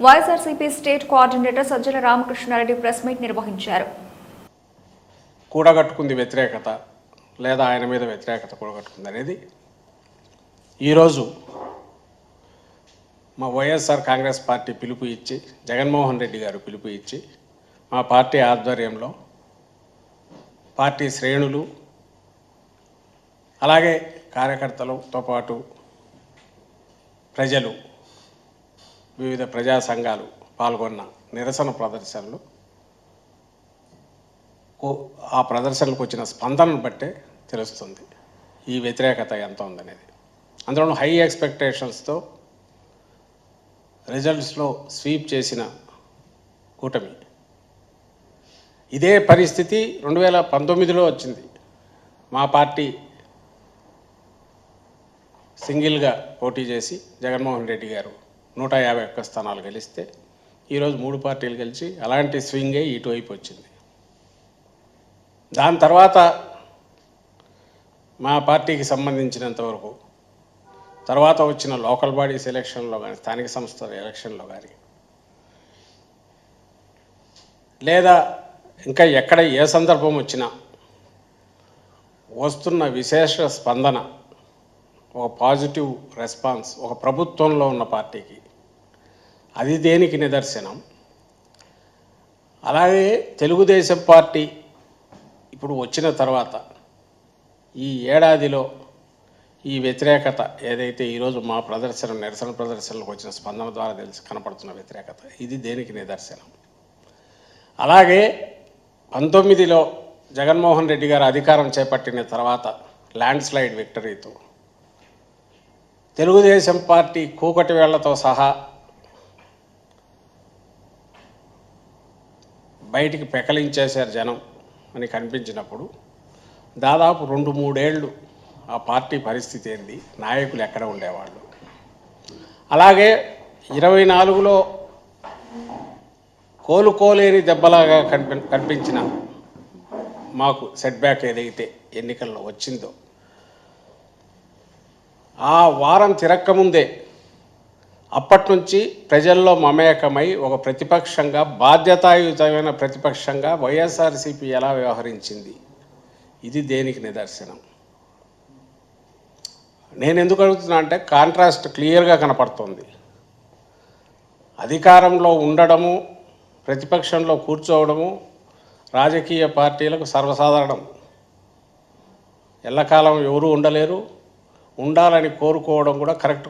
YSRCP state coordinator Sajjala Ramakrishna Reddy press meet నిర్వహించారు. కూడగట్టుకుంది వ్యతిరేకత లేదా ఆయన మీద వ్యతిరేకత కూడగట్టుకుంది అనేది ఈరోజు మా వైఎస్ఆర్ కాంగ్రెస్ పార్టీ పిలుపు ఇచ్చి జగన్మోహన్ రెడ్డి గారు పిలుపు ఇచ్చి మా పార్టీ ఆధ్వర్యంలో పార్టీ శ్రేణులు అలాగే కార్యకర్తలతో పాటు ప్రజలు వివిధ ప్రజా సంఘాలు పాల్గొన్న నిరసన ప్రదర్శనలు ఆ ప్రదర్శనలకు వచ్చిన స్పందనను బట్టే తెలుస్తుంది ఈ వ్యతిరేకత ఎంత ఉందనేది. అందులో హై ఎక్స్పెక్టేషన్స్తో రిజల్ట్స్లో స్వీప్ చేసిన కూటమి. ఇదే పరిస్థితి 2019లో వచ్చింది. మా పార్టీ సింగిల్గా పోటీ చేసి జగన్మోహన్ రెడ్డి గారు 151 స్థానాలు గెలిస్తే ఈరోజు 3 పార్టీలు గెలిచి అలాంటి స్వింగే ఇటువైపు వచ్చింది. దాని తర్వాత మా పార్టీకి సంబంధించినంతవరకు తర్వాత వచ్చిన లోకల్ బాడీస్ ఎలక్షన్లో కానీ స్థానిక సంస్థల ఎలక్షన్లో కానీ లేదా ఇంకా ఎక్కడ ఏ సందర్భం వచ్చినా వస్తున్న విశేష స్పందన, ఒక పాజిటివ్ రెస్పాన్స్ ఒక ప్రభుత్వంలో ఉన్న పార్టీకి, అది దేనికి నిదర్శనం. అలాగే తెలుగుదేశం పార్టీ ఇప్పుడు వచ్చిన తర్వాత ఈ ఏడాదిలో ఈ వ్యతిరేకత ఏదైతే ఈరోజు మా నిరసన ప్రదర్శనలకు వచ్చిన స్పందన ద్వారా కనపడుతున్న వ్యతిరేకత, ఇది దేనికి నిదర్శనం. అలాగే 19లో జగన్మోహన్ రెడ్డి గారు అధికారం చేపట్టిన తర్వాత ల్యాండ్ స్లైడ్ విక్టరీతో తెలుగుదేశం పార్టీ కూకటి వేళ్లతో సహా బయటికి పెకలించేశారు జనం అని కనిపించినప్పుడు దాదాపు 2-3 ఏళ్ళు ఆ పార్టీ పరిస్థితి ఏంది, నాయకులు ఎక్కడ ఉండేవాళ్ళు. అలాగే 24లో కోలుకోలేని దెబ్బలాగా కనిపించిన మాకు సెట్ బ్యాక్ ఏదైతే ఎన్నికల్లో వచ్చిందో, ఆ వారం తిరక్కముందే అప్పటి నుంచి ప్రజల్లో మమేకమై ఒక ప్రతిపక్షంగా, బాధ్యతాయుతమైన ప్రతిపక్షంగా వైఎస్ఆర్సీపీ ఎలా వ్యవహరించింది, ఇది దేనికి నిదర్శనం. నేను ఎందుకు అడుగుతున్నా అంటే కాంట్రాస్ట్ క్లియర్గా కనపడుతుంది. అధికారంలో ఉండడము, ప్రతిపక్షంలో కూర్చోవడము రాజకీయ పార్టీలకు సర్వసాధారణం. ఎల్లకాలం ఎవరూ ఉండలేరు, ఉండాలని కోరుకోవడం కూడా కరెక్ట్